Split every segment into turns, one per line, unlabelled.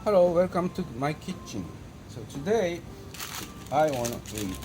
Hello, welcome to my kitchen. So today I want to eat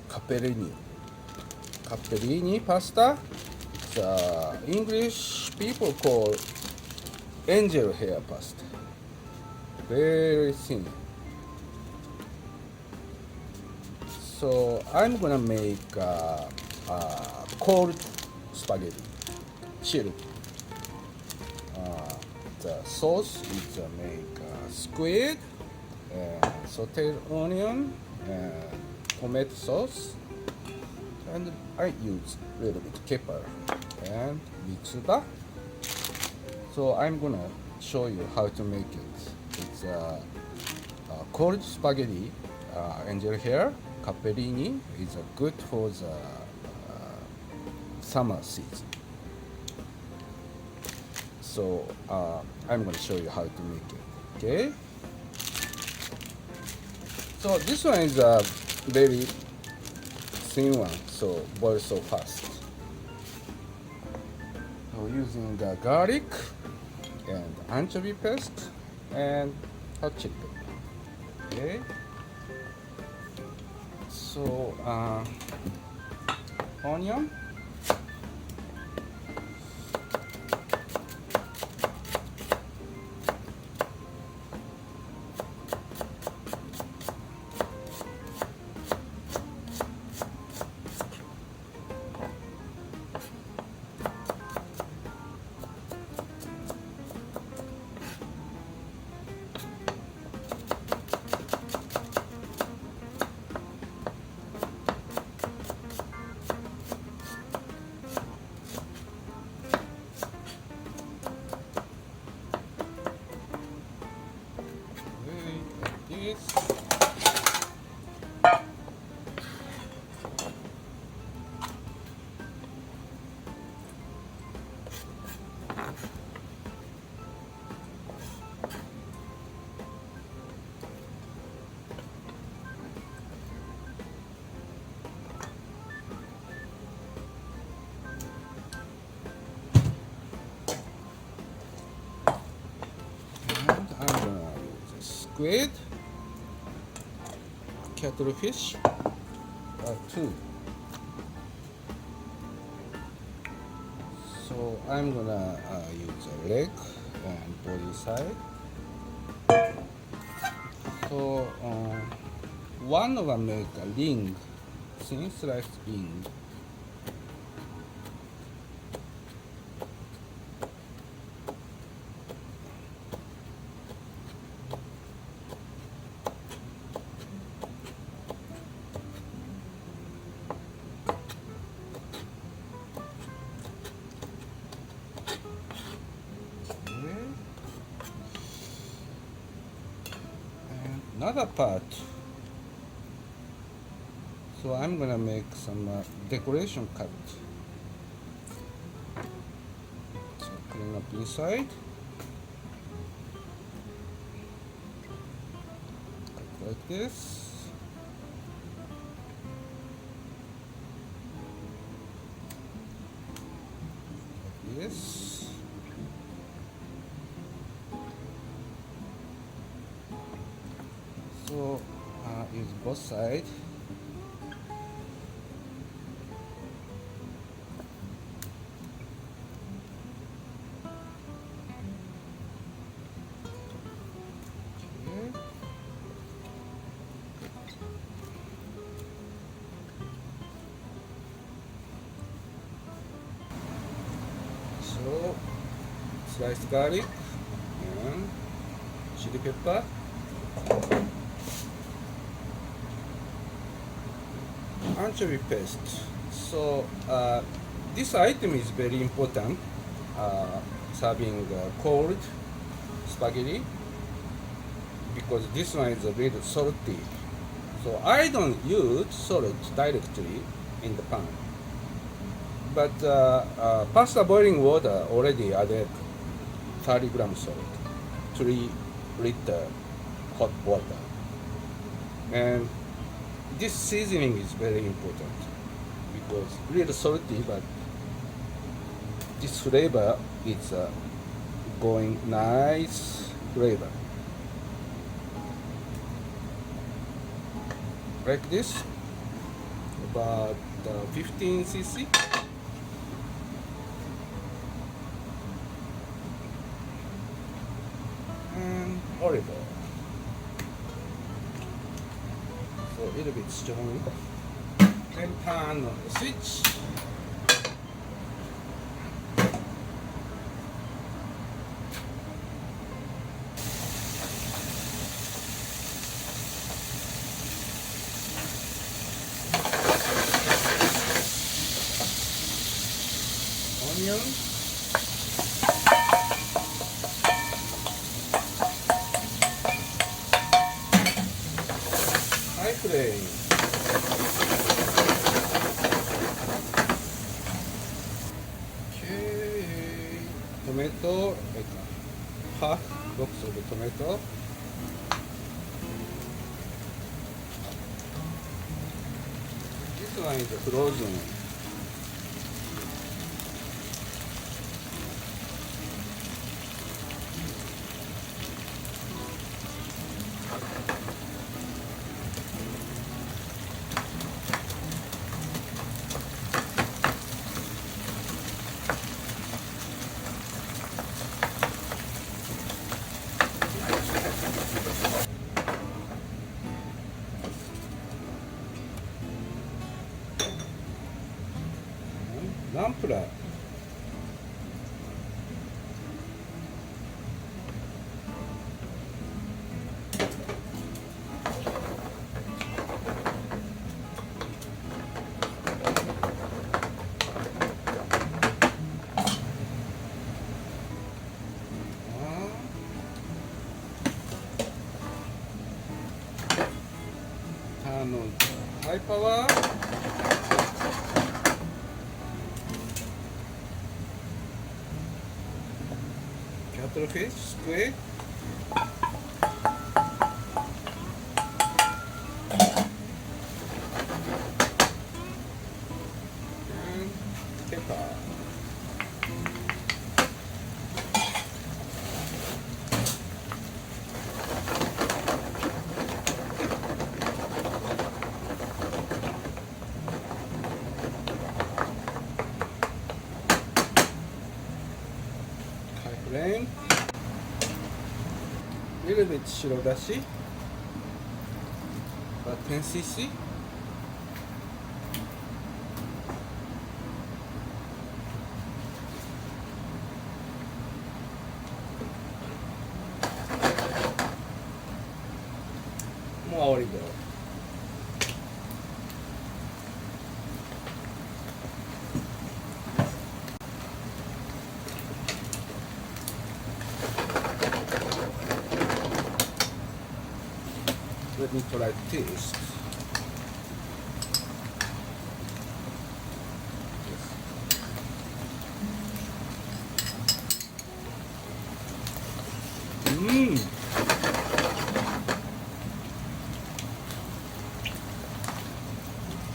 cappellini. Cappellini pasta. It's English people call angelhair pasta. Very thin. So I'm gonna make cold spaghetti, chilled. The sauce is make squid, sauteed onion, and tomato sauce, and I use a little bit pepper and mitsuba. So I'm gonna show you how to make it. It's cold spaghetti, angelhair, capellini is good for the summer season. So I'm going to show you how to make it. Okay. So this one is a very thin one, so boil so fast. So using the garlic and anchovy paste and hot chili pepper. Okay. So onion. I'm gonna use squid, cuttlefish, two. So I'm gonna use a leg and body side. So one of them make a ring, thin sliced ring. Another part, so I'm gonna make some decoration cut. So clean up inside, cut like this. Like this. So use both sides. Okay. So sliced garlic and chili pepper. Anchovy paste. So this item is very important. Serving cold spaghetti because this one is a little salty. So I don't use salt directly in the pan. But pasta boiling water already added 30 grams salt, 3-liter hot water, and this seasoning is very important because little salty, but this flavor is going nice flavor. Like this, about 15 cc. And olive oil. So a little bit strong. Then turn on the switch. Onion, high flame. Okay, tomato, like half box of the tomato. This one is frozen. Nampula. Turn on high power. Cuttlefish, squid. And pepper. High flame. Little bit 白だし about 10 cc. More olive oil. Let me try taste. Mmm.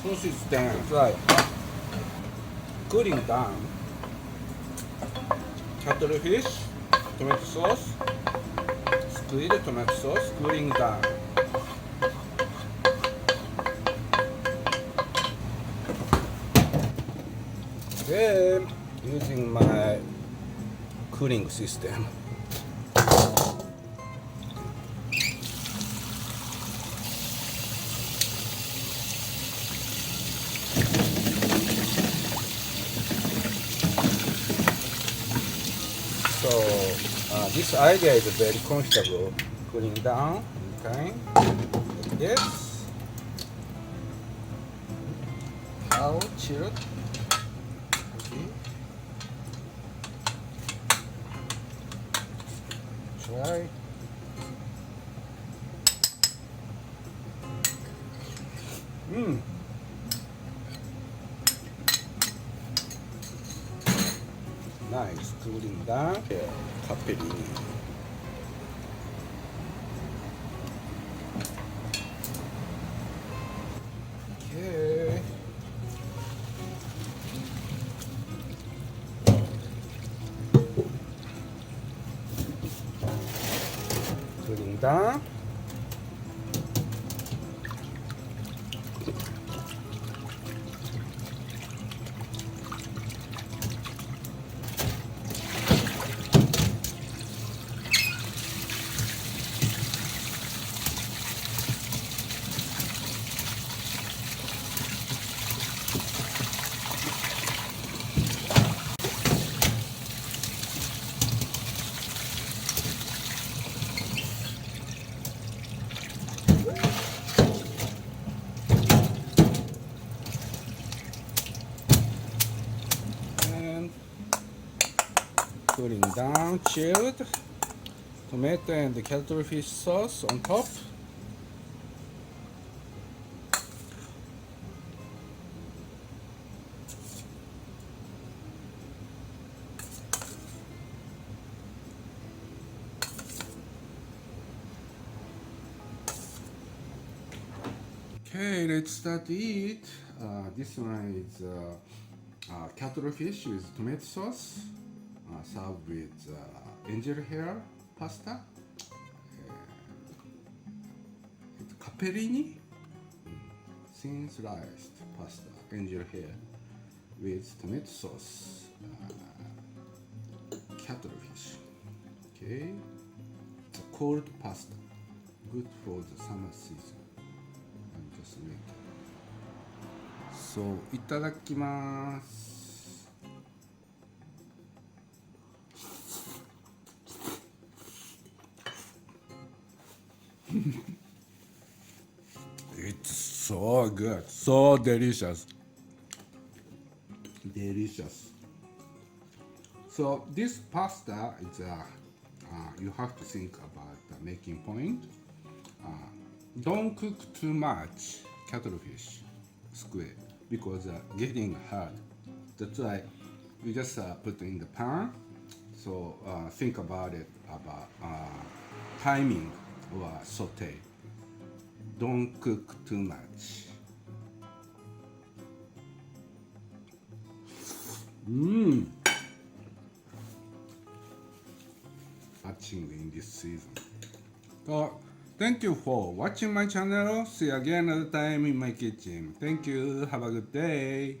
Sauce is done. Right. Cooling down. Cuttlefish, tomato sauce, squid, tomato sauce, cooling down. Then using my cooling system. So this idea is very comfortable. Cooling down, okay, like this. How chilled. Try. Nice, cooling down. Cappellini. Okay. down. Putting down chilled tomato and the cuttlefish sauce on top. Okay, let's start to eat. This one is cuttlefish with tomato sauce. Served with angelhair pasta, cappellini, thin sliced pasta, angelhair with tomato sauce, cuttlefish. Okay, it's a cold pasta, good for the summer season. I'm just making. So, いただきます。It's so good, so delicious. Delicious. So this pasta is you have to think about the making point. Don't cook too much cuttlefish, squid, because getting hard. That's why you just put in the pan. So think about it about timing or saute. Don't cook too much. Matching in this season. So, thank you for watching my channel. See you again another time in my kitchen. Thank you. Have a good day.